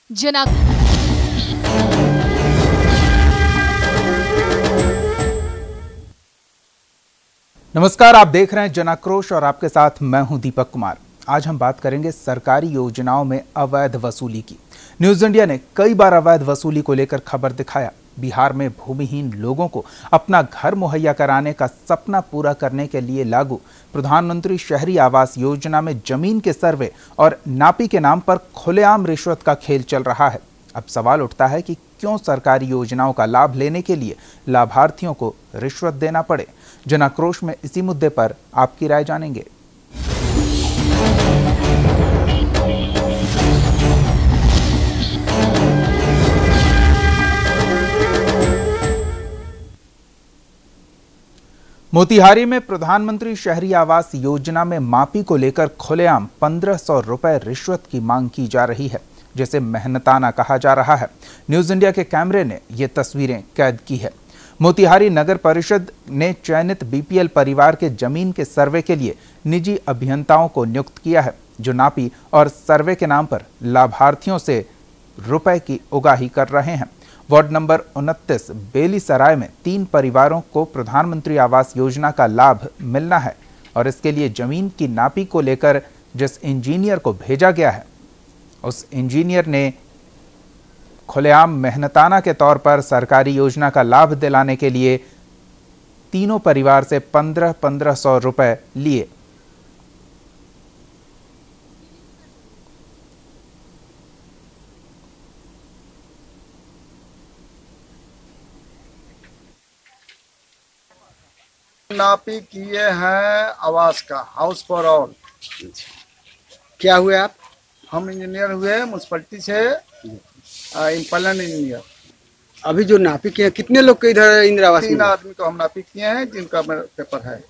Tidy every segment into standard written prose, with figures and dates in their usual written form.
जना। नमस्कार, आप देख रहे हैं जनाक्रोश और आपके साथ मैं हूं दीपक कुमार। आज हम बात करेंगे सरकारी योजनाओं में अवैध वसूली की। न्यूज इंडिया ने कई बार अवैध वसूली को लेकर खबर दिखाया। बिहार में भूमिहीन लोगों को अपना घर मुहैया कराने का सपना पूरा करने के लिए लागू प्रधानमंत्री शहरी आवास योजना में जमीन के सर्वे और नापी के नाम पर खुलेआम रिश्वत का खेल चल रहा है। अब सवाल उठता है कि क्यों सरकारी योजनाओं का लाभ लेने के लिए लाभार्थियों को रिश्वत देना पड़े। जनाक्रोश में इसी मुद्दे पर आपकी राय जानेंगे। मोतिहारी में प्रधानमंत्री शहरी आवास योजना में मापी को लेकर खुलेआम 1500 रुपए रिश्वत की मांग की जा रही है, जिसे मेहनताना कहा जा रहा है। न्यूज इंडिया के कैमरे ने ये तस्वीरें कैद की है। मोतिहारी नगर परिषद ने चयनित बीपीएल परिवार के जमीन के सर्वे के लिए निजी अभियंताओं को नियुक्त किया है, जो नापी और सर्वे के नाम पर लाभार्थियों से रुपए की उगाही कर रहे हैं। वार्ड नंबर 29 बेलीसराय में 3 परिवारों को प्रधानमंत्री आवास योजना का लाभ मिलना है और इसके लिए जमीन की नापी को लेकर जिस इंजीनियर को भेजा गया है, उस इंजीनियर ने खुलेआम मेहनताना के तौर पर सरकारी योजना का लाभ दिलाने के लिए तीनों परिवार से 1500 रुपए लिए। नापी किए हैं आवास का, हाउस फॉर ऑल। क्या हुए आप? हम इंजीनियर हुए म्युनिसिपैलिटी से, इम्प्लॉयमेंट इंजीनियर। अभी जो नापी किए, कितने लोग के इधर इंदिरा आवास? 3 आदमी को हम नापी किए हैं, जिनका पेपर है।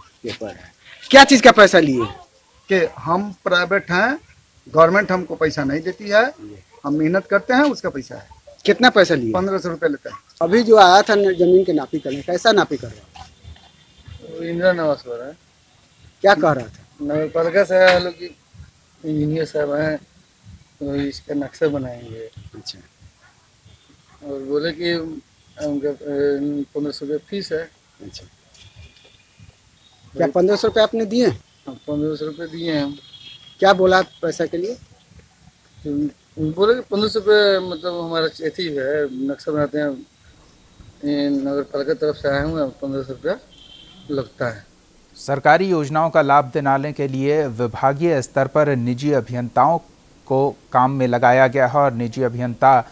क्या चीज का पैसा लिए? कि हम प्राइवेट हैं, गवर्नमेंट हमको पैसा नहीं देती है, हम मेहनत करते हैं, उसका पैसा है। कितना पैसा लिए? 1500 रुपये लेते हैं। अभी जो आया था जमीन के नापी करने, कैसा नापी कर रहा? इंदिरा आवास हो रहा है। क्या कह रहा था? नगर पालिका से आया लोग, इंजीनियर साहब हैं, तो इसका नक्शा बनाएंगे। अच्छा। और बोले कि 1500 रुपये फीस है। अच्छा। क्या 1500 रुपये आपने दिए? 1500 रुपये दिए हैं हम। क्या बोला पैसा के लिए? बोले कि 1500 रुपये मतलब हमारा अथी है, नक्शा बनाते हैं, नगर पालिका तरफ से आए हुए, 1500 रुपया लगता है। सरकारी योजनाओं का लाभ दिलाने के लिए विभागीय स्तर पर निजी अभियंताओं को काम में लगाया गया है और निजी अभियंता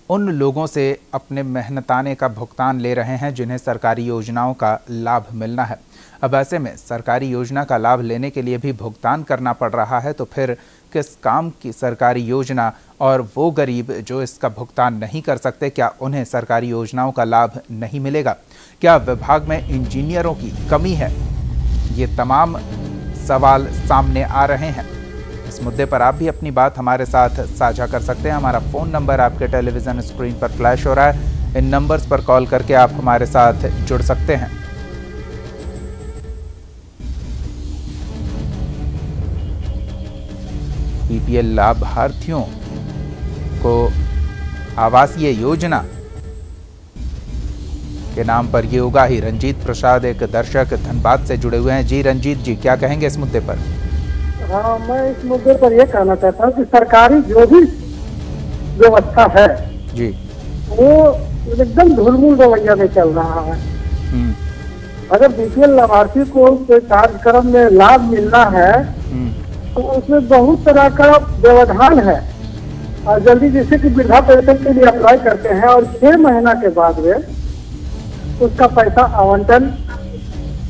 उन लोगों से अपने मेहनताने का भुगतान ले रहे हैं जिन्हें सरकारी योजनाओं का लाभ मिलना है। अब ऐसे में सरकारी योजना का लाभ लेने के लिए भी भुगतान करना पड़ रहा है, तो फिर किस काम की सरकारी योजना, और वो गरीब जो इसका भुगतान नहीं कर सकते, क्या उन्हें सरकारी योजनाओं का लाभ नहीं मिलेगा? क्या विभाग में इंजीनियरों की कमी है? ये तमाम सवाल सामने आ रहे हैं। इस मुद्दे पर आप भी अपनी बात हमारे साथ साझा कर सकते हैं। हमारा फ़ोन नंबर आपके टेलीविज़न स्क्रीन पर फ्लैश हो रहा है। इन नंबर्स पर कॉल करके आप हमारे साथ जुड़ सकते हैं। बीपीएल लाभार्थियों को आवासीय योजना के नाम पर ये उगाही। रंजीत प्रसाद एक दर्शक धनबाद से जुड़े हुए हैं। जी रंजीत जी, क्या कहेंगे इस मुद्दे पर? हाँ, मैं इस मुद्दे पर यह कहना चाहता हूँ कि सरकारी जो भी व्यवस्था है जी, वो एकदम धूलमूल रवैया में चल रहा है। अगर बीपीएल लाभार्थी को कोई कार्यक्रम में लाभ मिलना है तो उसमें बहुत तरह का व्यवधान है। और जल्दी, जैसे कि वृद्धा पेंशन के लिए अप्लाई करते हैं और 6 महीना के बाद में उसका पैसा आवंटन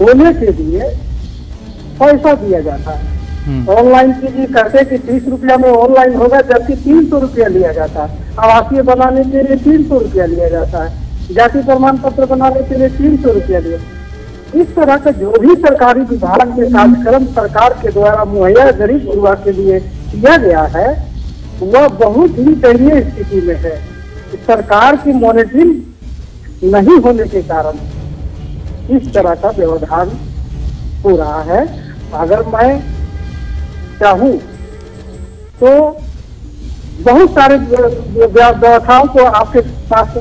होने के लिए पैसा दिया जाता है। ऑनलाइन कीजिए कहते कि 30 रुपया में ऑनलाइन होगा, जबकि 300 रुपया लिया जाता है। आवासीय बनाने के लिए 300 रुपया लिया जाता है। जाति प्रमाण पत्र बनाने के लिए 300 रुपया लिया। इस तरह का जो भी सरकारी विभाग के कार्यक्रम सरकार के द्वारा मुहैया गरीब परिवार के लिए किया गया है, वह बहुत ही दयनीय स्थिति में है। सरकार की मॉनिटरिंग नहीं होने के कारण इस तरह का व्यवधान हो रहा है। अगर मैं चाहूं तो बहुत सारे व्यवसायों को आपके पास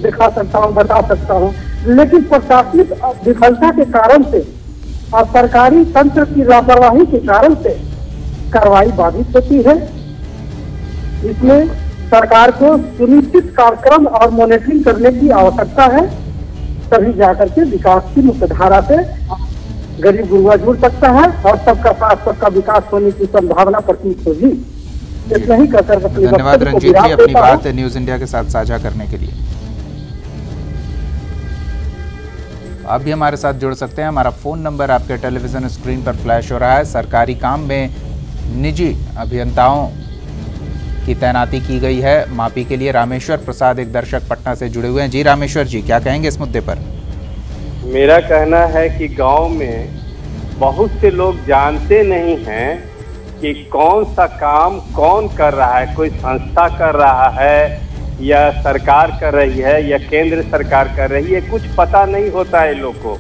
दिखा सकता हूँ, बता सकता हूँ, लेकिन प्रशासनिक विफलता के कारण से और सरकारी तंत्र की लापरवाही के कारण से कार्रवाई बाधित होती है। इसमें सरकार को सुनिश्चित कार्यक्रम और मॉनिटरिंग करने की आवश्यकता है, तभी जाकर के विकास की मुख्यधारा से गरीब गुरुआ जुड़ सकता है और सबका साथ सबका विकास होने की संभावना प्रतीत होगी। इतना ही कहकर धन्यवाद रंजीत जी अपनी बात न्यूज इंडिया के साथ साझा करने के लिए। आप भी हमारे साथ जुड़ सकते हैं, हमारा फोन नंबर आपके टेलीविजन स्क्रीन पर फ्लैश हो रहा है। सरकारी काम में निजी अभियंताओं की तैनाती की गई है मापी के लिए। रामेश्वर प्रसाद एक दर्शक पटना से जुड़े हुए हैं। जी रामेश्वर जी, क्या कहेंगे इस मुद्दे पर? मेरा कहना है कि गांव में बहुत से लोग जानते नहीं हैं कि कौन सा काम कौन कर रहा है, कोई संस्था कर रहा है या सरकार कर रही है या केंद्र सरकार कर रही है, कुछ पता नहीं होता है लोग को।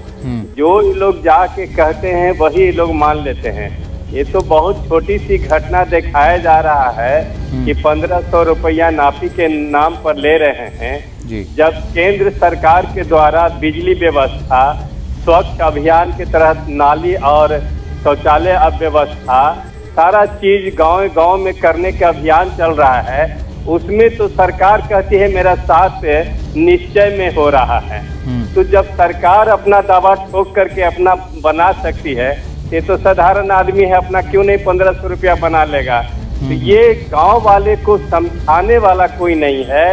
जो ये लोग जाके कहते हैं वही ये लोग मान लेते हैं। ये तो बहुत छोटी सी घटना दिखाया जा रहा है कि 1500 रुपया नापी के नाम पर ले रहे हैं जी। जब केंद्र सरकार के द्वारा बिजली व्यवस्था, स्वच्छ अभियान के तहत नाली और शौचालय अव्यवस्था, सारा चीज गांव गांव में करने का अभियान चल रहा है, उसमें तो सरकार कहती है मेरा साथ निश्चय में हो रहा है। तो जब सरकार अपना दावा ठोक करके अपना बना सकती है, ये तो साधारण आदमी है अपना क्यों नहीं 1500 रुपया बना लेगा। तो ये गांव वाले को समझाने वाला कोई नहीं है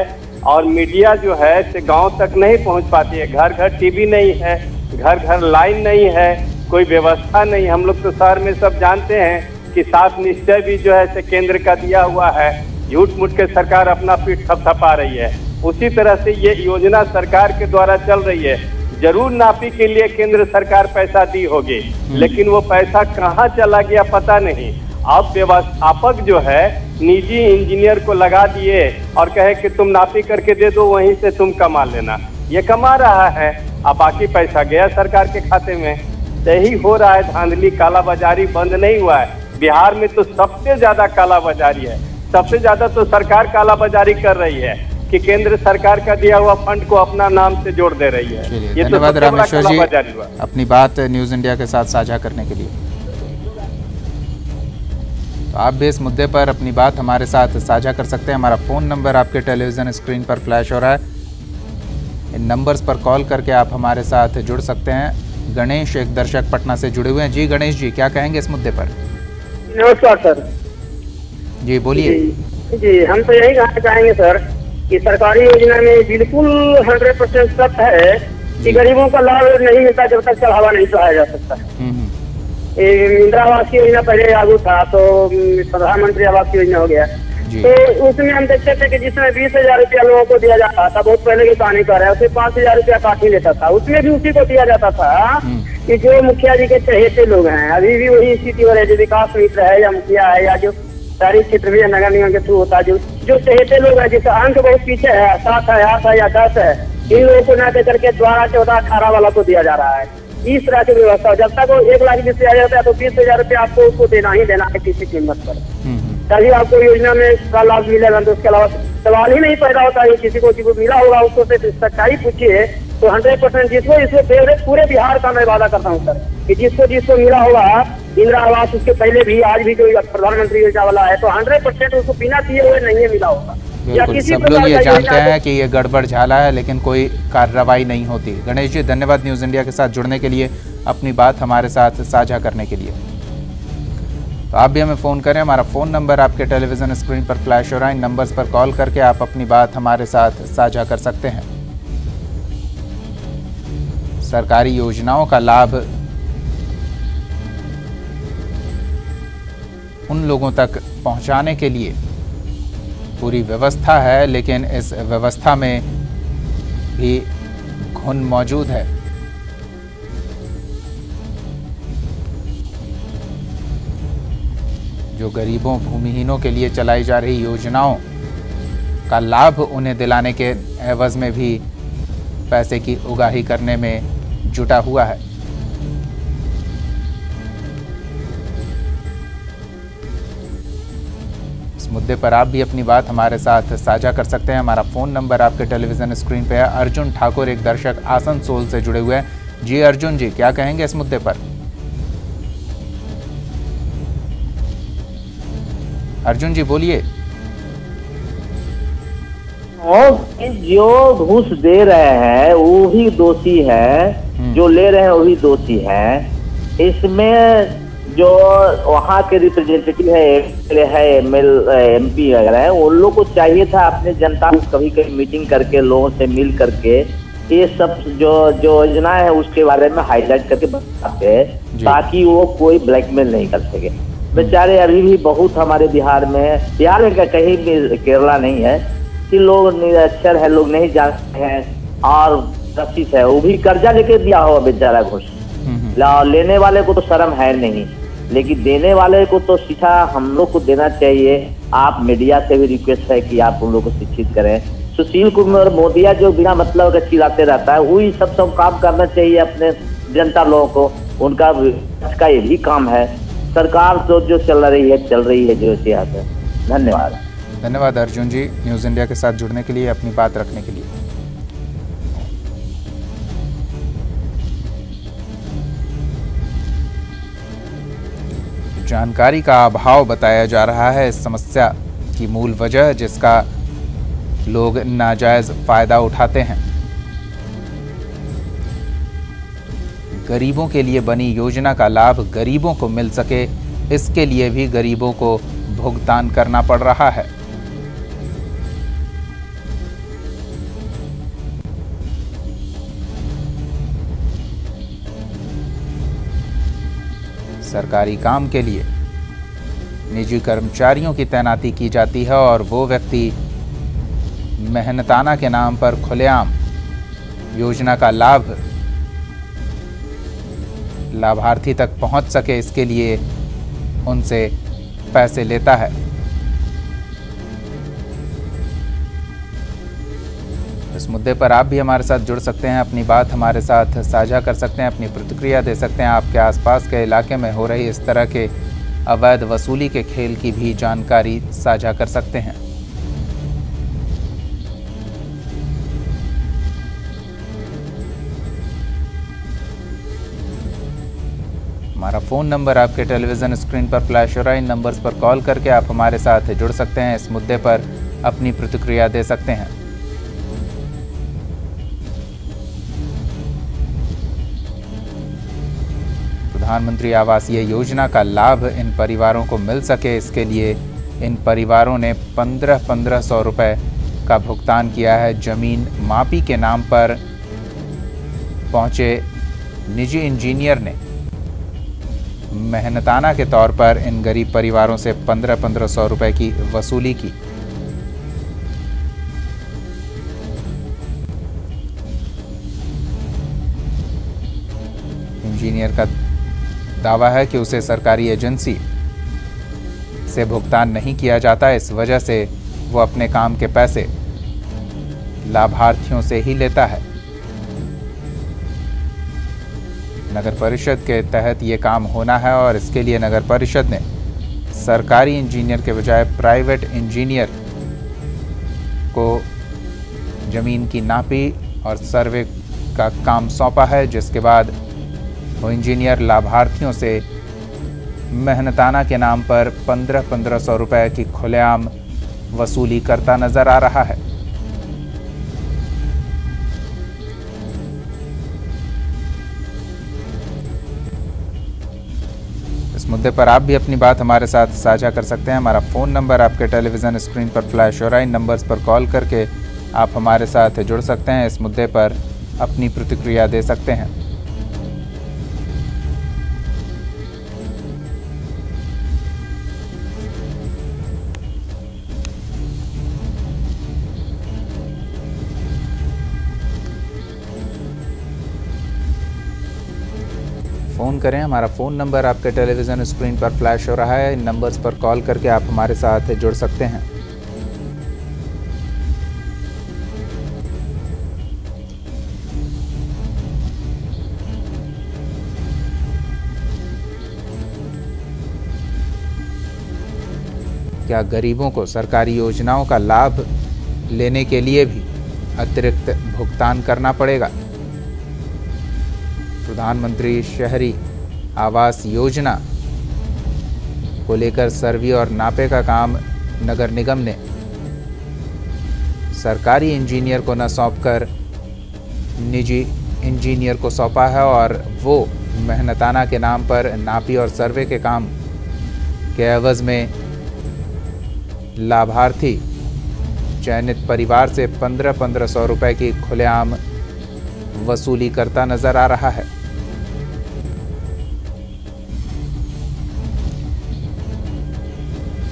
और मीडिया जो है से गांव तक नहीं पहुंच पाती है। घर घर टीवी नहीं है, घर घर लाइन नहीं है, कोई व्यवस्था नहीं। हम लोग तो शहर में सब जानते हैं कि सात निश्चय भी जो है से केंद्र का दिया हुआ है, झूठ मूठ के सरकार अपना पीठ थपथपा रही है। उसी तरह से ये योजना सरकार के द्वारा चल रही है। जरूर नापी के लिए केंद्र सरकार पैसा दी होगी, लेकिन वो पैसा कहाँ चला गया पता नहीं। अब व्यवस्थापक जो है निजी इंजीनियर को लगा दिए और कहे कि तुम नापी करके दे दो, वहीं से तुम कमा लेना। ये कमा रहा है, अब बाकी पैसा गया सरकार के खाते में। यही हो रहा है धांधली, कालाबाजारी बंद नहीं हुआ है। बिहार में तो सबसे ज्यादा कालाबाजारी है, सबसे ज्यादा तो सरकार कालाबाजारी कर रही है कि केंद्र सरकार का दिया हुआ फंड को अपना नाम से जोड़ दे रही है। ये धन्यवाद रामेश्वर जी अपनी बात न्यूज इंडिया के साथ साझा करने के लिए। तो आप भी इस मुद्दे पर अपनी बात हमारे साथ साझा कर सकते हैं। हमारा फोन नंबर आपके टेलीविजन स्क्रीन पर फ्लैश हो रहा है। इन नंबर्स पर कॉल करके आप हमारे साथ जुड़ सकते हैं। गणेश एक दर्शक पटना से जुड़े हुए हैं। जी गणेश जी, क्या कहेंगे इस मुद्दे पर? नमस्कार सर जी बोलिए। जी हम तो यही कहना चाहेंगे सर कि सरकारी योजना में बिल्कुल 100% सत्य है कि गरीबों का लाभ नहीं मिलता जब तक चढ़ावा नहीं चढ़ाया जा सकता। इंदिरा आवास की योजना पहले लागू था तो प्रधानमंत्री आवास योजना हो गया, तो उसमें हम देखते थे कि जिसमें 20,000 रुपया लोगों को दिया जाता था, बहुत पहले की कहानी कर रहा है, उसमें 5,000 रुपया काट ही लेता था। उसमें भी उसी को दिया जाता था कि जो मुखिया जी के चहेते लोग हैं, अभी भी वही स्थिति हो रही है, जो विकास मित्र है या मुखिया है या जो शहरी क्षेत्र में नगर निगम के थ्रू होता है, जो चहेते लोग हैं जिसका अंक बहुत पीछे है, 7 है, 8 है या 10 है, इन लोगों को न दे करके 12, 14, 18 वाला को दिया जा रहा है। इस तरह की व्यवस्था, जब तक वो 1 लाख 20,000 जाता है तो 20,000 रुपया आपको उसको देना ही देना है किसी कीमत पर, तभी आपको योजना में का लाभ मिलेगा। तो उसके अलावा सवाल ही नहीं पैदा होता है किसी को मिला होगा उसको से सच्चाई पूछिए तो 100% जिसको पूरे बिहार का मैं वादा करता हूँ सर कि जिसको मिला होगा इंदिरा आवास, उसके पहले भी आज भी जो प्रधानमंत्री योजना वाला है, तो 100% उसको बिना दिए हुए नहीं मिला होगा। बिल्कुल, सब लोग ये जानते हैं कि ये गड़बड़ झाला है, लेकिन कोई कार्रवाई नहीं होती। गणेश जी धन्यवाद न्यूज इंडिया के साथ जुड़ने के लिए, अपनी बात हमारे साथ साझा करने के लिए। तो आप भी हमें फ़ोन करें, हमारा फ़ोन नंबर आपके टेलीविज़न स्क्रीन पर फ्लैश हो रहा है। इन नंबर्स पर कॉल करके आप अपनी बात हमारे साथ साझा कर सकते हैं। सरकारी योजनाओं का लाभ उन लोगों तक पहुंचाने के लिए पूरी व्यवस्था है, लेकिन इस व्यवस्था में भी घुन मौजूद है। जो गरीबों, भूमिहीनों के लिए चलाई जा रही योजनाओं का लाभ उन्हें दिलाने के एवज में भी पैसे की उगाही करने में जुटा हुआ है। इस मुद्दे पर आप भी अपनी बात हमारे साथ साझा कर सकते हैं। हमारा फ़ोन नंबर आपके टेलीविज़न स्क्रीन पे है। अर्जुन ठाकुर एक दर्शक आसनसोल से जुड़े हुए हैं। जी अर्जुन जी, क्या कहेंगे इस मुद्दे पर? अर्जुन जी बोलिए। और जो घूस दे रहे हैं वो भी दोषी है, जो ले रहे हैं वो भी दोषी है। इसमें जो वहाँ के रिप्रेजेंटेटिव है एमपी वगैरह है, उन लोग को चाहिए था अपने जनता को कभी कभी मीटिंग करके लोगों से मिल करके ये सब जो योजना है उसके बारे में हाईलाइट करके बताते, ताकि वो कोई ब्लैकमेल नहीं कर सके। बेचारे अभी भी बहुत हमारे बिहार में कहीं भी केरला नहीं है कि लोग निरक्षर है, लोग नहीं जानते हैं और रसीद है, वो भी कर्जा लेके दिया हुआ बेचारा घूस। लेने वाले को तो शर्म है नहीं, लेकिन देने वाले को तो शिक्षा हम लोग को देना चाहिए। आप मीडिया से भी रिक्वेस्ट है कि आप उन लोग को शिक्षित करें। सुशील कुमार मोदिया जो बिना मतलब का चिल्लाते रहता है, वही सब काम करना चाहिए अपने जनता लोगों को। उनका ये भी काम है। सरकार तो जो चल रही है जो सियासत है। धन्यवाद। धन्यवाद अर्जुन जी, न्यूज़ इंडिया के साथ जुड़ने के लिए, अपनी बात रखने के लिए। जानकारी का अभाव बताया जा रहा है इस समस्या की मूल वजह, जिसका लोग नाजायज फायदा उठाते हैं। गरीबों के लिए बनी योजना का लाभ गरीबों को मिल सके, इसके लिए भी गरीबों को भुगतान करना पड़ रहा है। सरकारी काम के लिए निजी कर्मचारियों की तैनाती की जाती है और वो व्यक्ति मेहनताना के नाम पर खुलेआम योजना का लाभ लाभार्थी तक पहुंच सके, इसके लिए उनसे पैसे लेता है। इस मुद्दे पर आप भी हमारे साथ जुड़ सकते हैं, अपनी बात हमारे साथ साझा कर सकते हैं, अपनी प्रतिक्रिया दे सकते हैं। आपके आसपास के इलाके में हो रही इस तरह के अवैध वसूली के खेल की भी जानकारी साझा कर सकते हैं। हमारा फ़ोन नंबर आपके टेलीविज़न स्क्रीन पर फ्लैश हो रहा है। इन नंबर्स पर कॉल करके आप हमारे साथ जुड़ सकते हैं, इस मुद्दे पर अपनी प्रतिक्रिया दे सकते हैं। प्रधानमंत्री आवास योजना का लाभ इन परिवारों को मिल सके, इसके लिए इन परिवारों ने 1500 रुपए का भुगतान किया है। जमीन मापी के नाम पर पहुंचे निजी इंजीनियर ने मेहनताना के तौर पर इन गरीब परिवारों से 1500 रुपए की वसूली की। इंजीनियर का दावा है कि उसे सरकारी एजेंसी से भुगतान नहीं किया जाता, इस वजह से वो अपने काम के पैसे लाभार्थियों से ही लेता है। नगर परिषद के तहत ये काम होना है और इसके लिए नगर परिषद ने सरकारी इंजीनियर के बजाय प्राइवेट इंजीनियर को जमीन की नापी और सर्वे का काम सौंपा है, जिसके बाद वो इंजीनियर लाभार्थियों से मेहनताना के नाम पर 1500 रुपए की खुलेआम वसूली करता नजर आ रहा है। इस मुद्दे पर आप भी अपनी बात हमारे साथ साझा कर सकते हैं। हमारा फ़ोन नंबर आपके टेलीविज़न स्क्रीन पर फ्लैश हो रहा है। इन नंबर्स पर कॉल करके आप हमारे साथ जुड़ सकते हैं, इस मुद्दे पर अपनी प्रतिक्रिया दे सकते हैं। फ़ोन करें, हमारा फ़ोन नंबर आपके टेलीविज़न स्क्रीन पर फ्लैश हो रहा है। इन नंबर्स पर कॉल करके आप हमारे साथ जुड़ सकते हैं। क्या गरीबों को सरकारी योजनाओं का लाभ लेने के लिए भी अतिरिक्त भुगतान करना पड़ेगा? प्रधानमंत्री शहरी आवास योजना को लेकर सर्वे और नापे का काम नगर निगम ने सरकारी इंजीनियर को न सौंपकर निजी इंजीनियर को सौंपा है और वो मेहनताना के नाम पर नापी और सर्वे के काम के एवज में लाभार्थी चयनित परिवार से 1500 रुपए की खुलेआम वसूली करता नजर आ रहा है।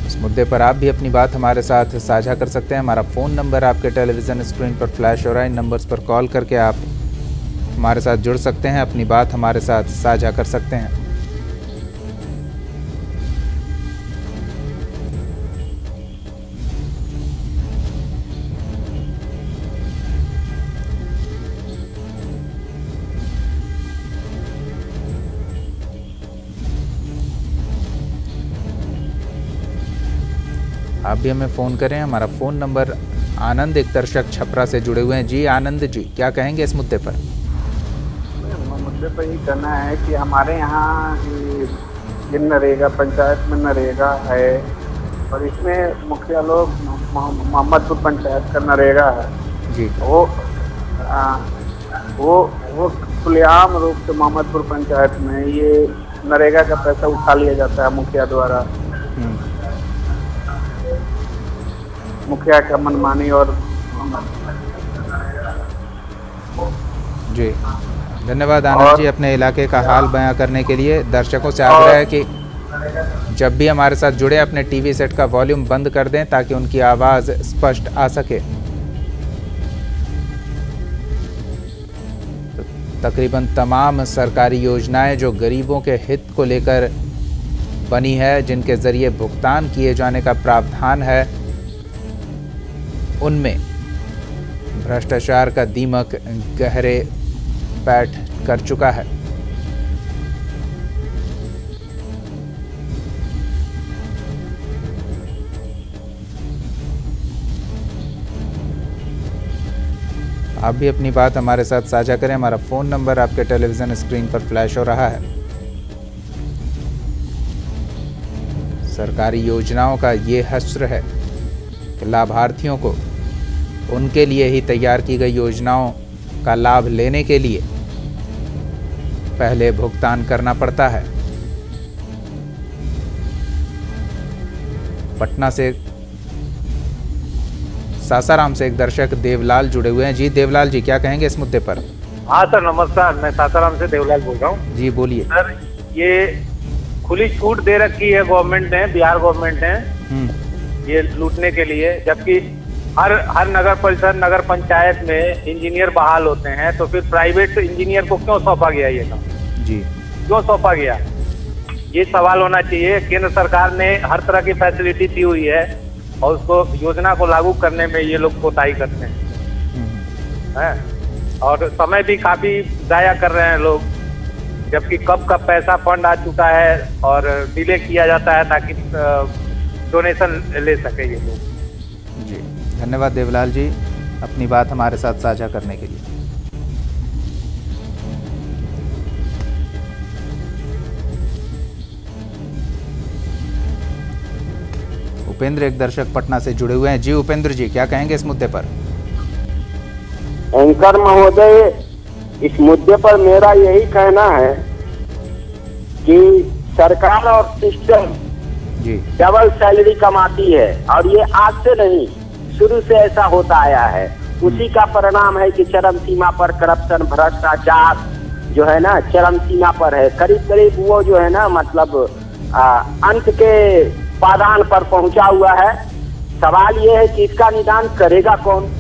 इस मुद्दे पर आप भी अपनी बात हमारे साथ साझा कर सकते हैं। हमारा फ़ोन नंबर आपके टेलीविज़न स्क्रीन पर फ्लैश हो रहा है। इन नंबर्स पर कॉल करके आप हमारे साथ जुड़ सकते हैं, अपनी बात हमारे साथ साझा कर सकते हैं। आप भी हमें फ़ोन करें। हमारा फ़ोन नंबर आनंद, एक दर्शक छपरा से जुड़े हुए हैं। जी आनंद जी, क्या कहेंगे इस मुद्दे पर? मुद्दे पर ये कहना है कि हमारे यहाँ ये नरेगा, पंचायत में नरेगा है और इसमें मुखिया लोग मोहम्मदपुर पंचायत का नरेगा है जी। वो खुलेआम रूप से मोहम्मदपुर पंचायत में ये नरेगा का पैसा उठा लिया जाता है मुखिया द्वारा। मुखिया का मनमानी और जी। धन्यवाद आनंद जी, अपने इलाके का हाल बयां करने के लिए। दर्शकों से आग्रह है कि जब भी हमारे साथ जुड़े अपने टीवी सेट का वॉल्यूम बंद कर दें ताकि उनकी आवाज़ स्पष्ट आ सके। तो तकरीबन तमाम सरकारी योजनाएं जो गरीबों के हित को लेकर बनी है, जिनके ज़रिए भुगतान किए जाने का प्रावधान है, उनमें भ्रष्टाचार का दीमक गहरे पैठ कर चुका है। आप भी अपनी बात हमारे साथ साझा करें। हमारा फ़ोन नंबर आपके टेलीविज़न स्क्रीन पर फ्लैश हो रहा है। सरकारी योजनाओं का ये हश्र है कि लाभार्थियों को उनके लिए ही तैयार की गई योजनाओं का लाभ लेने के लिए पहले भुगतान करना पड़ता है। पटना से सासाराम से एक दर्शक देवलाल जुड़े हुए हैं। जी देवलाल जी, क्या कहेंगे इस मुद्दे पर? हाँ सर, नमस्कार। मैं सासाराम से देवलाल बोल रहा हूँ। जी बोलिए सर। ये खुली छूट दे रखी है गवर्नमेंट ने, बिहार गवर्नमेंट ने, ये लूटने के लिए, जबकि हर नगर परिषद, नगर पंचायत में इंजीनियर बहाल होते हैं, तो फिर प्राइवेट इंजीनियर को क्यों सौंपा गया ये काम? जी, क्यों सौंपा गया, ये सवाल होना चाहिए। केंद्र सरकार ने हर तरह की फैसिलिटी दी हुई है और उसको योजना को लागू करने में ये लोग कोताही करते हैं, और समय भी काफी जाया कर रहे हैं लोग, जबकि कब का पैसा फंड आ चुका है और डिले किया जाता है ताकि डोनेशन ले सके ये लोग। जी धन्यवाद देवलाल जी, अपनी बात हमारे साथ साझा करने के लिए। उपेंद्र, एक दर्शक पटना से जुड़े हुए हैं। जी उपेंद्र जी, क्या कहेंगे इस मुद्दे पर? एंकर महोदय, इस मुद्दे पर मेरा यही कहना है कि सरकार और सिस्टम जी डबल सैलरी कमाती है, और ये आज से नहीं, शुरू से ऐसा होता आया है। उसी का परिणाम है कि चरम सीमा पर करप्शन, भ्रष्टाचार जो है ना चरम सीमा पर है। करीब करीब वो जो है ना मतलब अंत के पादान पर पहुंचा हुआ है। सवाल ये है कि इसका निदान करेगा कौन?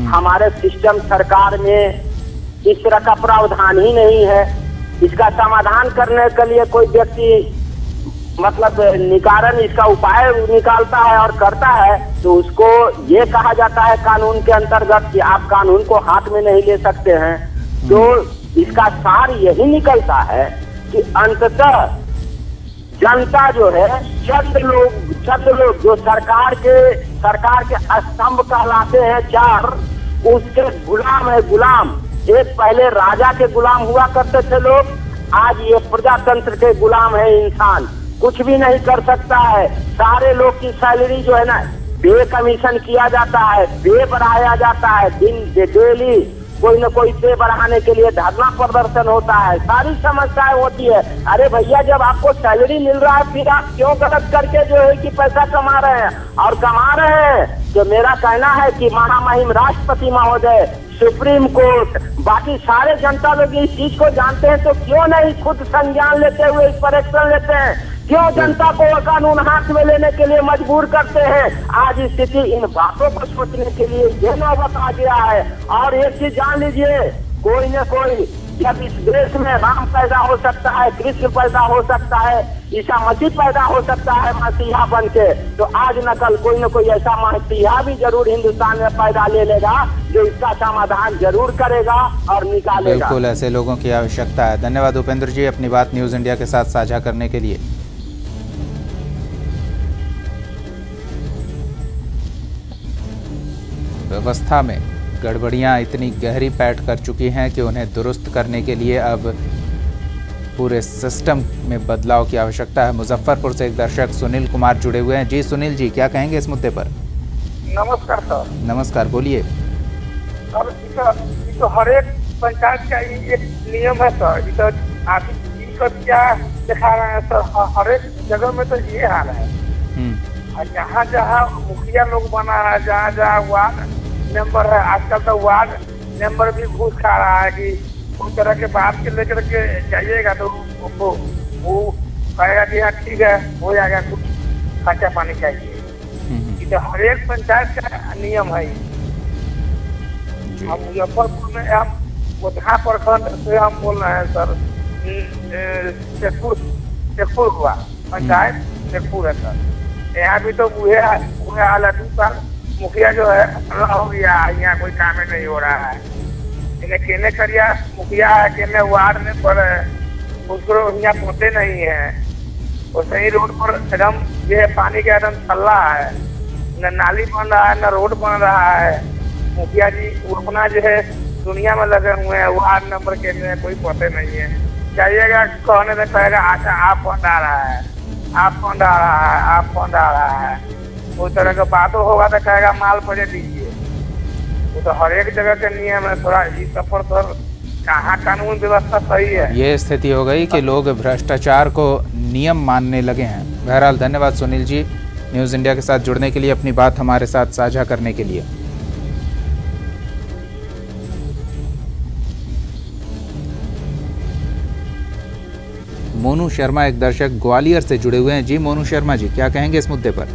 हमारे सिस्टम सरकार में इस तरह का प्रावधान ही नहीं है। इसका समाधान करने के लिए कोई व्यक्ति मतलब निकारण, इसका उपाय निकालता है और करता है, तो उसको ये कहा जाता है कानून के अंतर्गत कि आप कानून को हाथ में नहीं ले सकते हैं। तो इसका सार यही निकलता है कि अंततः जनता जो है चंद लोग जो सरकार के स्तंभ कहलाते हैं चार, उसके गुलाम है गुलाम। एक पहले राजा के गुलाम हुआ करते थे लोग, आज ये प्रजातंत्र के गुलाम है इंसान, कुछ भी नहीं कर सकता है। सारे लोग की सैलरी जो है ना बे कमीशन किया जाता है, बे बढ़ाया जाता है, दिन डेली कोई न कोई पे बढ़ाने के लिए धरना प्रदर्शन होता है, सारी समस्याएं होती है। अरे भैया जब आपको सैलरी मिल रहा है फिर आप क्यों गलत करके जो है कि पैसा कमा रहे हैं, और कमा रहे हैं तो मेरा कहना है कि महामहिम राष्ट्रपति महोदय, सुप्रीम कोर्ट, बाकी सारे जनता लोग इस चीज को जानते हैं, तो क्यों नहीं खुद संज्ञान लेते हुए इस पर एक्शन लेते हैं? क्यों जनता को कानून हाथ में लेने के लिए मजबूर करते हैं? आज स्थिति इन बातों को सोचने के लिए ये नौबत आ गया है। और एक चीज जान लीजिए, कोई न कोई जब इस देश में राम पैदा हो सकता है, कृष्ण पैदा हो सकता है, ईसा मसीह पैदा हो सकता है मसीहा बन के, तो आज न कल कोई न कोई ऐसा मसीहा भी जरूर हिंदुस्तान में पैदा ले लेगा जो इसका समाधान जरूर करेगा और निकालेगा। बिल्कुल ऐसे लोगों की आवश्यकता है। धन्यवाद उपेंद्र जी अपनी बात न्यूज़ इंडिया के साथ साझा करने के लिए। व्यवस्था में गड़बड़ियां इतनी गहरी पैठ कर चुकी हैं कि उन्हें दुरुस्त करने के लिए अब पूरे सिस्टम में बदलाव की आवश्यकता है। मुजफ्फरपुर से एक दर्शक सुनील कुमार जुड़े हुए हैं। जी सुनील जी, क्या कहेंगे इस मुद्दे पर? नमस्कार सर। नमस्कार, बोलिए। सर तो हर एक पंचायत का एक नियम है सर, आप क्या दिखा रहे हैं सर? हर एक जगह में तो ये हाल है, जहाँ जहाँ मुखिया लोग बना है, जहाँ जहाँ वार्ड मेंबर है, आजकल तो वार्ड मेंबर भी घूस खा रहा है कि उस तरह के बात के लेकर के जाइएगा तो वो कहेगा कि हाँ ठीक है हो जाएगा, कुछ खर्चा पानी चाहिए। तो हर एक पंचायत का नियम है। हम मुजफ्फरपुर में हम बुधहा प्रखंड से हम बोल रहे हैं सर, शेखपुर हुआ पंचायत शेखपुर है सर। यहाँ भी तो वह हाल है, 2 साल मुखिया जो है हो गया, यहाँ कोई काम नहीं हो रहा है। इन्हें केने करिया मुखिया है, केने वार्ड में पर उसको यहाँ पहुँचते नहीं है। और सही रोड पर एकदम ये पानी का एकदम थल्ला है, न नाली बन रहा है न रोड बन रहा है। मुखिया जी अपना जो है दुनिया में लगे हुए हैं, वार्ड नंबर के में कोई पहुँचते नहीं है। जाइएगा कहने में कहेगा अच्छा आप फंड आ रहा है, आप फंड आ रहा है, आप फंड आ रहा है। उस तरह का बातों होगा तो कहेगा माल पड़े दीजिए। वो तो हर एक जगह के नियम है। थोड़ा इस सफर पर कहाँ कानून व्यवस्था सही है? ये स्थिति हो गई कि लोग भ्रष्टाचार को नियम मानने लगे हैं। बहरहाल धन्यवाद सुनील जी न्यूज़ इंडिया के साथ जुड़ने के लिए, अपनी बात हमारे साथ साझा करने के लिए। मोनू शर्मा एक दर्शक ग्वालियर से जुड़े हुए हैं। जी मोनू शर्मा जी, क्या कहेंगे इस मुद्दे पर?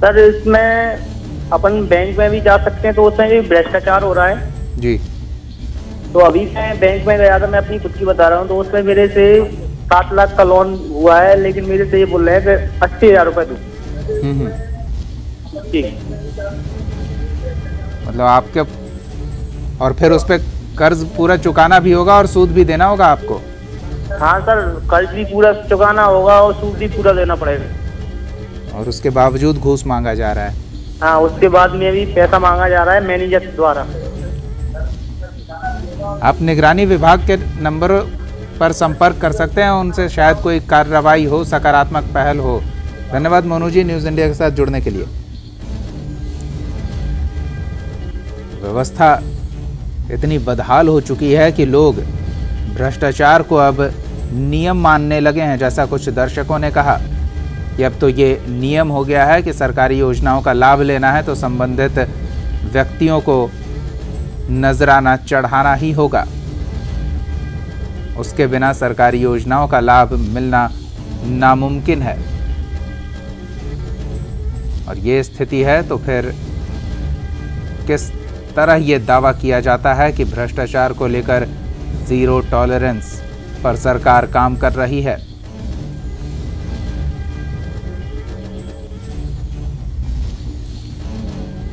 सर इसमें अपन बैंक में भी जा सकते हैं, तो उसमें भी भ्रष्टाचार हो रहा है जी। तो अभी मैं बैंक में गया था, मैं अपनी खुद की बता रहा हूँ, तो उसमें मेरे से 7 लाख का लोन हुआ है, लेकिन मेरे से ये बोल रहे हैं कि 80,000 रुपए दो। ठीक, मतलब आपके, और फिर उस पर कर्ज पूरा चुकाना भी होगा और सूद भी देना होगा आपको? हाँ सर, कर्ज भी पूरा चुकाना होगा और सूद भी पूरा देना पड़ेगा। और उसके बावजूद घूस मांगा जा रहा है? हाँ, उसके बाद में भी पैसा मांगा जा रहा है मैनेजर द्वारा। आप निगरानी विभाग के नंबर पर संपर्क कर सकते हैं, उनसे शायद कोई कार्रवाई हो, सकारात्मक पहल हो। धन्यवाद मोनू जी न्यूज़ इंडिया के साथ जुड़ने के लिए। व्यवस्था इतनी बदहाल हो चुकी है कि लोग भ्रष्टाचार को अब नियम मानने लगे हैं। जैसा कुछ दर्शकों ने कहा कि अब तो ये नियम हो गया है कि सरकारी योजनाओं का लाभ लेना है तो संबंधित व्यक्तियों को नजराना चढ़ाना ही होगा, उसके बिना सरकारी योजनाओं का लाभ मिलना नामुमकिन है। और ये स्थिति है तो फिर किस तरह ये दावा किया जाता है कि भ्रष्टाचार को लेकर जीरो टॉलरेंस पर सरकार काम कर रही है।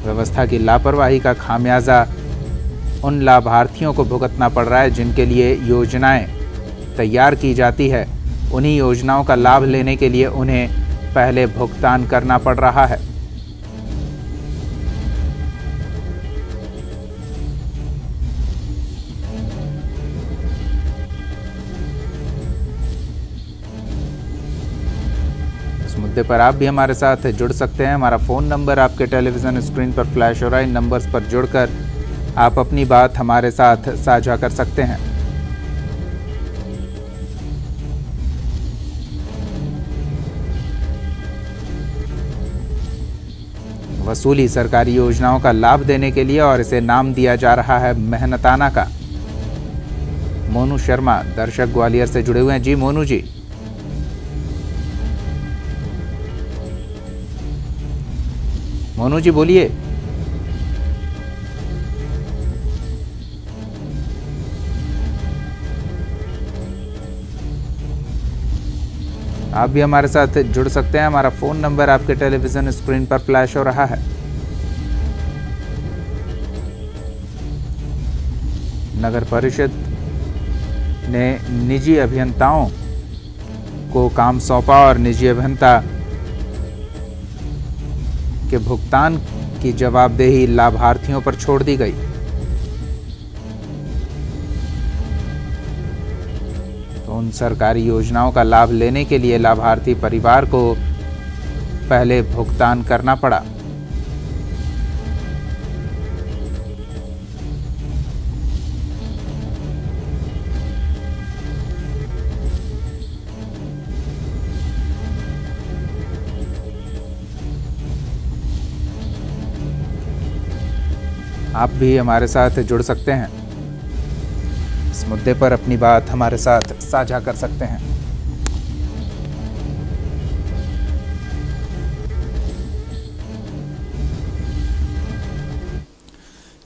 व्यवस्था की लापरवाही का खामियाजा उन लाभार्थियों को भुगतना पड़ रहा है जिनके लिए योजनाएं तैयार की जाती है उन्हीं योजनाओं का लाभ लेने के लिए उन्हें पहले भुगतान करना पड़ रहा है। इस मुद्दे पर आप भी हमारे साथ जुड़ सकते हैं। हमारा फ़ोन नंबर आपके टेलीविज़न स्क्रीन पर फ्लैश हो रहा है। इन नंबर्स पर जुड़कर आप अपनी बात हमारे साथ साझा कर सकते हैं। वसूली सरकारी योजनाओं का लाभ देने के लिए और इसे नाम दिया जा रहा है मेहनताना का। मोनू शर्मा दर्शक ग्वालियर से जुड़े हुए हैं। जी मोनू जी। मोनू जी बोलिए। आप भी हमारे साथ जुड़ सकते हैं। हमारा फोन नंबर आपके टेलीविजन स्क्रीन पर फ्लैश हो रहा है। नगर परिषद ने निजी अभियंताओं को काम सौंपा और निजी अभियंता के भुगतान की जवाबदेही लाभार्थियों पर छोड़ दी गई। तो उन सरकारी योजनाओं का लाभ लेने के लिए लाभार्थी परिवार को पहले भुगतान करना पड़ा। आप भी हमारे साथ जुड़ सकते हैं। इस मुद्दे पर अपनी बात हमारे साथ साझा कर सकते हैं।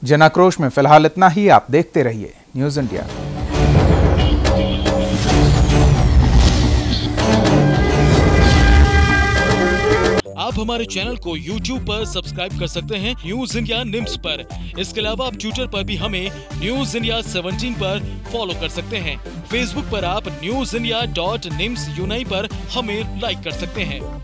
जनाक्रोश में फिलहाल इतना ही। आप देखते रहिए न्यूज़ इंडिया। आप हमारे चैनल को YouTube पर सब्सक्राइब कर सकते हैं न्यूज़ इंडिया निम्स पर। इसके अलावा आप ट्विटर पर भी हमें न्यूज़ इंडिया 17 पर फॉलो कर सकते हैं। फेसबुक पर आप newsindia.nimsUnai पर हमें लाइक कर सकते हैं।